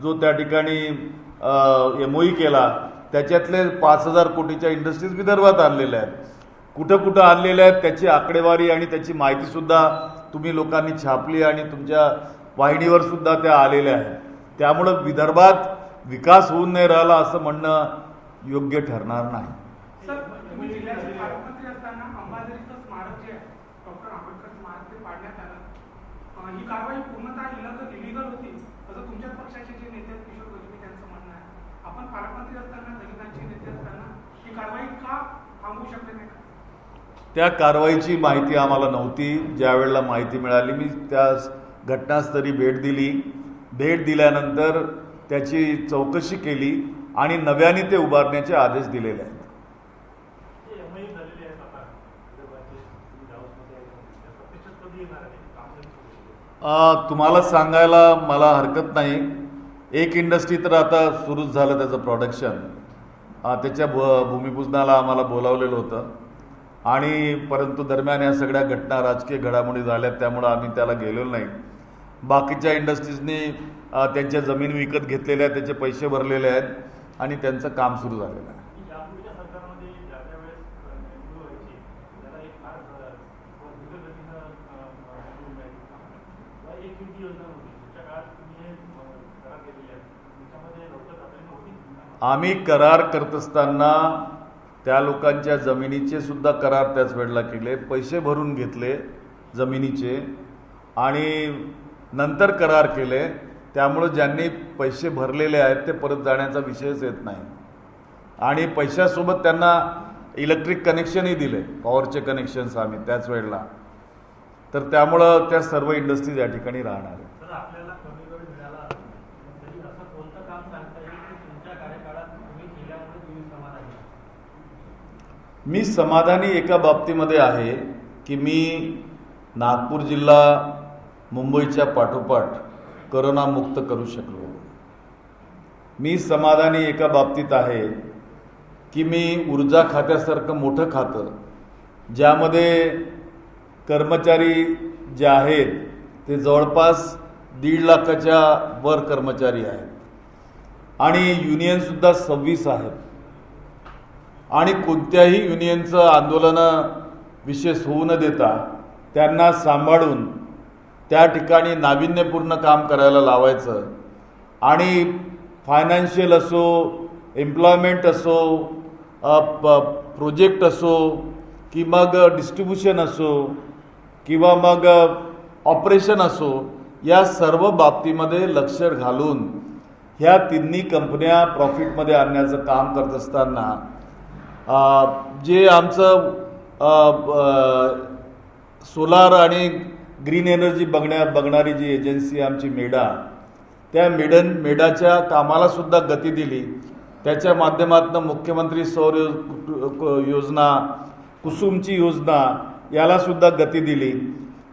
जो त्या ठिकाणी MOU केला, त्याच्यातले 5,000 कोटीच्या इंडस्ट्रीज विदर्भात आणलेल्या आहेत. कुठं कुठं आणलेल्या आहेत त्याची आकडेवारी आणि त्याची माहितीसुद्धा तुम्ही लोकांनी छापली आणि तुमच्या वाहिनीवर सुद्धा त्या आलेल्या आहेत. त्यामुळं विदर्भात विकास होऊन नाही राहिला असं म्हणणं योग्य ठरणार नाही. सर, तुम्ही जिल्ह्याचे पालकमंत्री असताना अंबाझरीचं स्मारक जे आहे, डॉक्टर आंबेडकर स्मारक, ते पाडण्यात आलं. ही कारवाई पूर्णतः इलिगल होती असं तुमच्याच पक्षाचे जे नेते आहेत किशोर गजबी त्यांचं म्हणणं आहे. आपण पालकमंत्री असताना, दलितांचे नेते असताना ही कारवाई का थांबवू शकले नाही? त्या कारवाईची माहिती आम्हाला नव्हती. ज्या वेळेला माहिती मिळाली मी त्या घटनास्थळी भेट दिली. भेट दिल्यानंतर त्याची चौकशी केली आणि नव्याने ते उभारण्याचे आदेश दिलेले आहेत. तुम्हाला सांगायला मला हरकत नाही. एक इंडस्ट्री तर आता सुरूच झालं त्याचं प्रोडक्शन. त्याच्या भूमिपूजनाला आम्हाला बोलावलेलं होतं आणि परंतु दरम्यान या सगळ्या घटना, राजकीय घडामोडी झाल्यात, त्यामुळं आम्ही त्याला गेलेलो नाही. बाकीच्या इंडस्ट्रीजनी त्यांच्या जमीन विकत घेतलेल्या आहेत, त्याचे पैसे भरलेले आहेत आणि त्यांचं काम सुरू झालेलं आहे. यापूर्वीच्या सरकारमध्ये ज्या वेळेस ती योजना होती तुमच्या काळात तुम्ही हे करार केलेले आहेत त्याच्यामध्ये डॉक्टर तातडीने होती. आम्ही करार करत असताना त्या लोकांच्या जमिनीचे सुद्धा करार त्याच वेळेला केले, पैसे भरून घेतले जमिनीचे आणि नंतर करार केले. त्यामुळं ज्यांनी पैसे भरलेले आहेत ते परत जाण्याचा विषयच येत नाही. आणि पैशासोबत त्यांना इलेक्ट्रिक कनेक्शनही दिले, पॉवरचे कनेक्शन्स आम्ही त्याच वेळेला. तर त्यामुळं त्या सर्व इंडस्ट्रीज या ठिकाणी राहणार आहेत. तर आपल्याला कमी वेळ मिळाला तरी असं कोणतं काम सांगता येईल की तुमच्या कार्यकाळात तुम्ही केल्यामुळे तुम्ही समाधानी आहात? मी समाधानी एका बाबतीमध्ये आहे की मी नागपूर जिल्हा मुंबईच्या पाठोपाठ करोनामुक्त करू शकलो. मी समाधानी एका बाबतीत आहे की मी ऊर्जा खात्यासारखं मोठं खातं ज्यामध्ये कर्मचारी जे आहेत ते जवळपास 1.5 लाखाच्या वर कर्मचारी आहेत आणि युनियनसुद्धा 26 आहेत आणि कोणत्याही युनियनचं आंदोलनं विशेष होऊ न देता त्यांना सांभाळून त्या ठिकाणी नाविन्यपूर्ण काम करायला लावायचं आणि फायनान्शियल असो, एम्प्लॉयमेंट असो, प्रोजेक्ट असो की मग डिस्ट्रीब्युशन असो किंवा मग ऑपरेशन असो, या सर्व बाबतीमध्ये लक्ष घालून ह्या तिन्ही कंपन्या प्रॉफिटमध्ये आणण्याचं काम करत असताना जे आमचं सोलार आणि ग्रीन एनर्जी बघणारी जी एजन्सी आमची मेडा, त्या मेडाच्या कामालासुद्धा गती दिली. त्याच्या माध्यमातून मुख्यमंत्री सौर योजना, कुसुमची योजना यालासुद्धा गती दिली.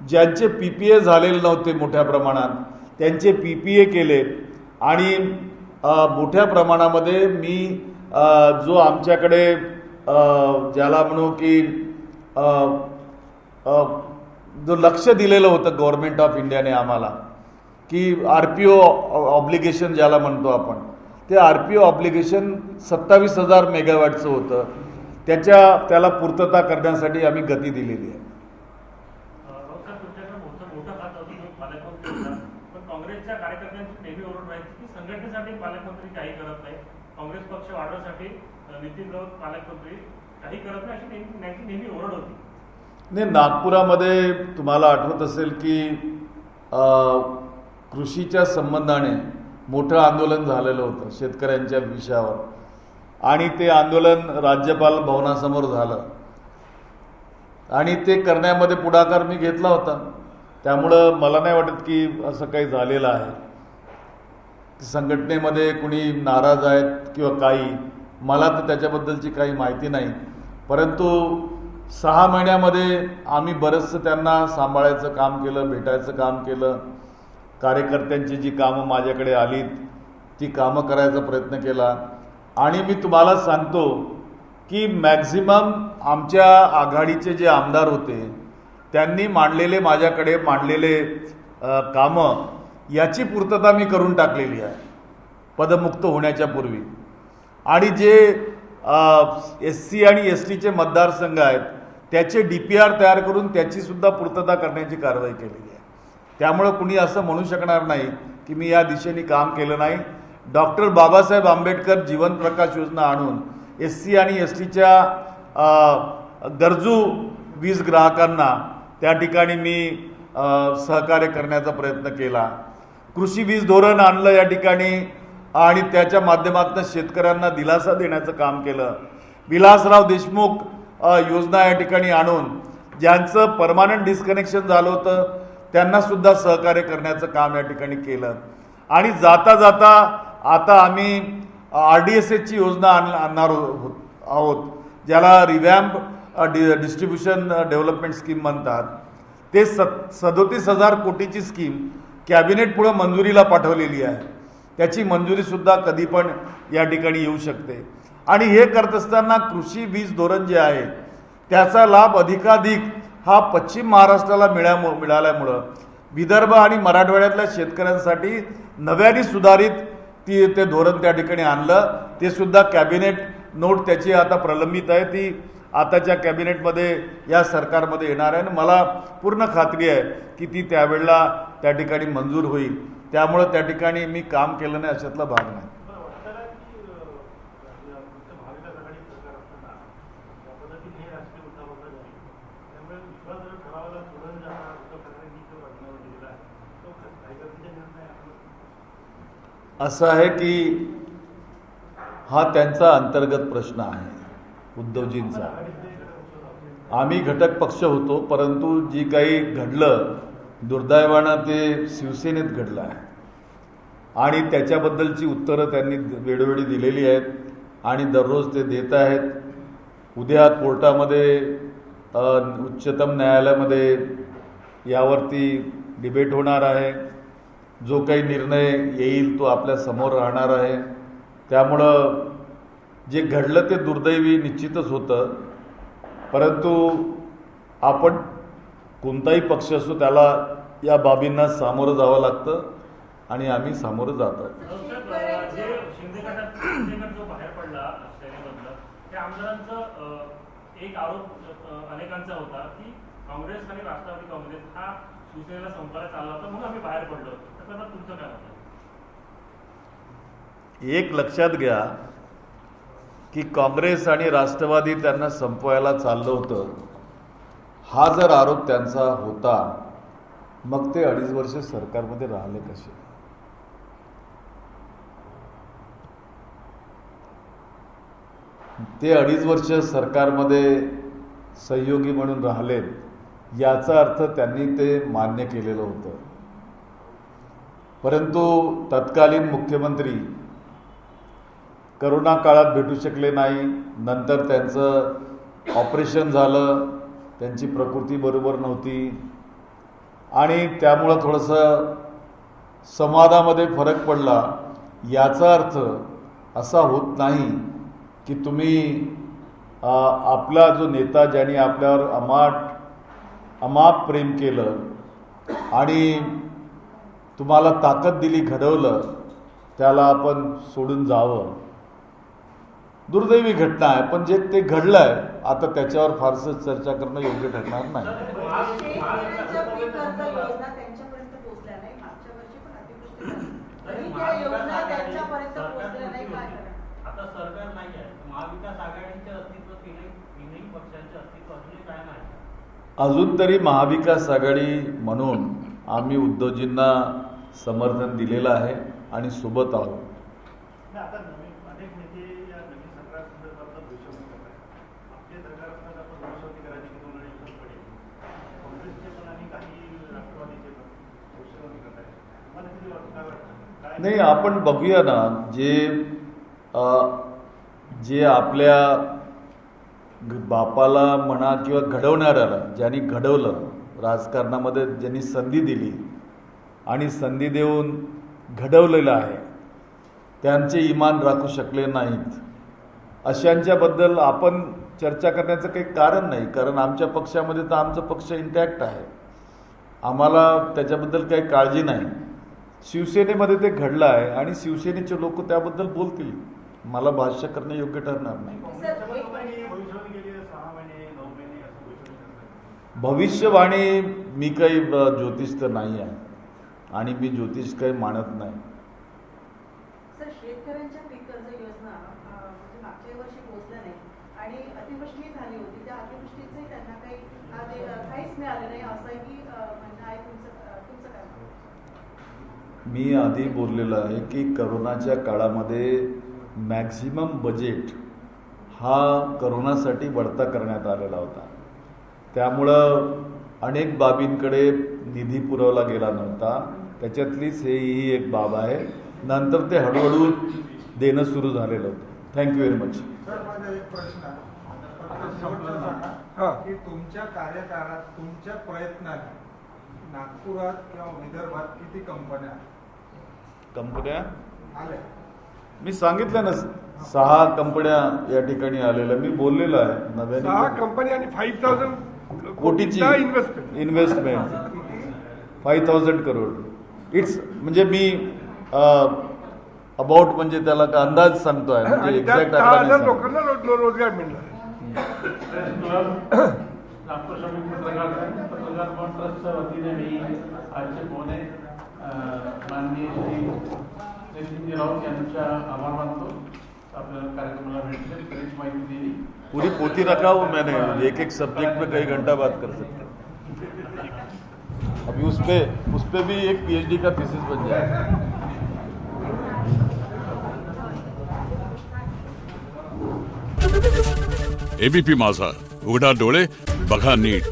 ज्यांचे PPA झालेले नव्हते मोठ्या प्रमाणात त्यांचे PPA केले आणि मोठ्या प्रमाणामध्ये मी जो आमच्याकडे ज्याला म्हणू की जो लक्ष दिलेलं होतं गव्हर्नमेंट ऑफ इंडियाने आम्हाला की RPO ऑब्लिगेशन ज्याला म्हणतो आपण, ते RPO ऑब्लिगेशन 27,000 मेगावॅटचं होतं. त्याला पूर्तता करण्यासाठी आम्ही गती दिलेली आहे. तुमच्याकडे मोठं खातं होतं तुम्ही पालकमंत्री होता, पण काँग्रेसच्या कार्यकर्त्यांची नेहमी ओरड राहायची की संघटनेसाठी पालकमंत्री काही करत नाही, काँग्रेस पक्ष वाढवण्यासाठी नितीन राऊत पालकमंत्री काही करत नाही अशी नेहमी ओरड होती. नाही, नागपुरामध्ये तुम्हाला आठवत असेल की कृषीच्या संबंधाने मोठं आंदोलन झालेलं होतं शेतकऱ्यांच्या विषयावर आणि ते आंदोलन राज्यपाल भवनासमोर झालं आणि ते करण्यामध्ये पुढाकार मी घेतला होता. त्यामुळं मला नाही वाटत की असं काही झालेलं आहे. संघटनेमध्ये कुणी नाराज आहेत किंवा काही, मला तर त्याच्याबद्दलची काही माहिती नाही. परंतु 6 महिन्यामध्ये आम्ही बरंचसं त्यांना सांभाळायचं काम केलं, भेटायचं काम केलं. कार्यकर्त्यांची जी कामं माझ्याकडे आलीत ती कामं करायचा प्रयत्न केला आणि मी तुम्हाला सांगतो की मॅक्झिमम आमच्या आघाडीचे जे आमदार होते त्यांनी माझ्याकडे मांडलेले कामं याची पूर्तता मी करून टाकलेली आहे पदमुक्त होण्याच्या पूर्वी. आणि जे SC आणि STचे मतदारसंघ आहेत त्याचे DPR तयार करून त्याचीसुद्धा पूर्तता करण्याची कारवाई केलेली आहे. त्यामुळं कुणी असं म्हणू शकणार नाही की मी या दिशेने काम केलं नाही. डॉक्टर बाबासाहेब आंबेडकर जीवन प्रकाश योजना आणून SC आणि STच्या गरजू वीज ग्राहकांना त्या ठिकाणी मी सहकार्य करण्याचा प्रयत्न केला. कृषी वीज धोरण आणलं या ठिकाणी आणि त्याच्या माध्यमातून शेतकऱ्यांना दिलासा देण्याचं काम केलं. विलासराव देशमुख योजना या ठिकाणी आणून ज्यांचं परमानंट डिस्कनेक्शन झालं होतं त्यांनासुद्धा सहकार्य करण्याचं काम या ठिकाणी केलं. आणि जाता जाता आता आम्ही RDSSची योजना आणणार आहोत ज्याला रिवॅम्प डिस्ट्रीब्युशन डेव्हलपमेंट स्कीम म्हणतात. ते 37,000 कोटीची स्कीम कॅबिनेट पुढे मंजुरीला पाठवलेली आहे. त्याची मंजुरीसुद्धा कधी पण या ठिकाणी येऊ शकते. आणि हे करत असताना कृषी वीज धोरण जे आहे त्याचा लाभ अधिकाधिक हा पश्चिम महाराष्ट्राला मिळाल्यामुळं विदर्भ आणि मराठवाड्यातल्या शेतकऱ्यांसाठी नव्याने सुधारित ते धोरण त्या ठिकाणी आणलं. ते सुद्धा कॅबिनेट नोट त्याची आता प्रलंबित आहे, ती आताच्या कॅबिनेटमध्ये या सरकारमध्ये येणार आहे. आणि मला पूर्ण खात्री आहे की ती त्यावेळेला त्या ठिकाणी मंजूर होईल, त्यामुळं त्या ठिकाणी मी काम केलं नाही अशातला भाग नाही. बरं, वाटतं की तुमचं महाविकास आघाडी सरकार असताना या पद्धतीने हे राजकीय उठाबसा झाली, त्यामुळे विश्वासार्ह ठरावाला सोडून जाणार उद्धव ठाकरेंनी जो राजीनामा दिलेला आहे तो कायद्याचा निर्णय आहे. असं आहे की हा त्यांचा अंतर्गत प्रश्न आहे उद्धवजींचा. आम्ही घटक पक्ष होतो, परंतु जी काही घडलं दुर्दैवानं ते शिवसेनेत घडलं आहे आणि त्याच्याबद्दलची उत्तरं त्यांनी वेळोवेळी दिलेली आहेत आणि दररोज ते देत आहेत. उद्या कोर्टामध्ये उच्चतम न्यायालयामध्ये यावरती डिबेट होणार आहे. जो काही निर्णय येईल तो आपल्या समोर राहणार आहे. त्यामुळं जे घडलं ते दुर्दैवी निश्चितच होतं, परंतु आपण कोणताही पक्ष असो त्याला या बाबींना सामोरं जावं लागतं आणि आम्ही सामोरं जात आहोत. जे शिंदेगड जो बाहेर पडला सेनेमधलं, त्या आमदारांचा एक आरोप अनेकांचा होता की काँग्रेस आणि राष्ट्रवादी काँग्रेस हा शिवसेनेला संपायला चालला होता म्हणून आम्ही बाहेर पडलो. त्याच्यात तुमचं काय होतं? एक लक्षात घ्या की काँग्रेस आणि राष्ट्रवादी त्यांना संपवायला चाललं होतं, हा जर आरोप त्यांचा होता, मग ते 2.5 वर्ष सरकारमध्ये राहिले कसे? ते 2.5 वर्ष सरकारमध्ये सहयोगी म्हणून राहिलेत, याचा अर्थ त्यांनी ते मान्य केलेलं होतं. परंतु तत्कालीन मुख्यमंत्री करोना काळात भेटू शकले नाही. नंतर त्यांचं ऑपरेशन झालं, त्यांची प्रकृती बरोबर नव्हती आणि त्यामुळं थोडंसं संवादामध्ये फरक पडला. याचा अर्थ असा होत नाही की तुम्ही आपला जो नेता ज्यांनी आपल्यावर अमाप प्रेम केलं आणि तुम्हाला ताकद दिली, घडवलं, त्याला आपण सोडून जावं. दुर्दैवी घटना आहे, पण जे ते घडलं आहे आता त्याच्यावर फारसं चर्चा करणं योग्य ठरणार नाही. शेतकऱ्यांच्या पीक कर्ज योजना त्यांच्यापर्यंत पोहोचल्या नाही. मागच्या वर्षी पण अतिवृष्टी झाली तरी त्या योजना त्यांच्यापर्यंत पोहोचल्या नाही. काय करणार? आता सरकार नाही आहे, महाविकास आघाडीचे अस्तित्व तीनही पक्षांचे अस्तित्व अजूनही कायम आहे. अजून तरी महाविकास आघाडी म्हणून आम्ही उद्धवजींना समर्थन दिलेलं आहे आणि सोबत आहोत. आता अनेक नेते या नवीन सरकारसंदर्भातलं भविष्यवाणी करत आहेत. आपले सरकार असताना आपण भविष्यवाणी करायची की दोन वेळेस पडेल. काँग्रेसचे पण आणि काही राष्ट्रवादीचे पण भविष्यवाणी करत आहेत. मला किती काय वाटतं? नाही, आपण बघूया ना, जे आपल्या बापाला म्हणा किंवा घडवणाऱ्याला, ज्यांनी घडवलं, राजकारणामध्ये ज्यांनी संधी दिली आणि संधी देऊन घडवलेलं आहे, त्यांचे इमान राखू शकले नाहीत, अशांच्याबद्दल आपण चर्चा करण्याचं काही कारण नाही. कारण आमच्या पक्षामध्ये तर आमचा पक्ष इंटॅक्ट आहे, आम्हाला त्याच्याबद्दल काही काळजी नाही. शिवसेनेमध्ये ते घडलं आहे आणि शिवसेनेचे लोक त्याबद्दल बोलतील, मला भाष्य करणं योग्य ठरणार नाही. भविष्यवाणी केली 6 महिने 9 महिने असं भविष्यवाणी करतात. भविष्यवाणी मी काही ज्योतिष तर नाही आहे आणि मी ज्योतिष काही मानत नाही. सर, शेतकऱ्यांच्या पीक कर्ज योजना म्हणजे मागच्या वर्षी पोहोचल्या नाही आणि अतिवृष्टी झाली होती. त्या अतिवृष्टीचंही त्यांना काहीच मिळालं नाही असंही म्हणणं आहे. तुमचं काय म्हणणं? मी आधी बोललेलं आहे की करोनाच्या काळामध्ये मॅक्झिमम बजेट हा करोनासाठी वळता करण्यात आलेला होता. त्यामुळं अनेक बाबींकडे निधी पुरवला गेला नव्हता. त्याच्यातलीच ही एक बाब आहे. नंतर ते हळूहळू देणं सुरू झालेलं होतं. Thank you very much. सर, माझा एक प्रश्न आहे की तुमच्या कार्यकाळात, तुमच्या प्रयत्नाने नागपुरात किंवा विदर्भात किती कंपन्या आल्या? मी सांगितलं ना, 6 कंपन्या या ठिकाणी आलेल्या. मी बोललेलो आहे. 6 कंपनी आणि 5,000 कोटीची इन्व्हेस्टमेंट, 5,000 करोड. इट्स म्हणजे मी अबाउट म्हणजे त्याला का अंदाज सांगतोय, म्हणजे एक्झॅक्ट आकडा नाही सांगतो. लोकांना रोजगार मिळणार. नागपूर श्रमिक पत्रकार भवन ट्रस्टच्या वतीने मी आजचे पोहणे माननीय श्री नितीनजी राऊत यांचा आभार मानतो. आपल्याला कार्यक्रमाला भेटले, बरीच माहिती दिली. पूरी पोथी रखा हूँ मैंने, एक एक सब्जेक्ट में कई घंटा बात कर सकते हैं. अभी उस पे भी एक PhD का थीसिस बन जाएगा. ABP माझा, उघडा डोळे बघा नीट.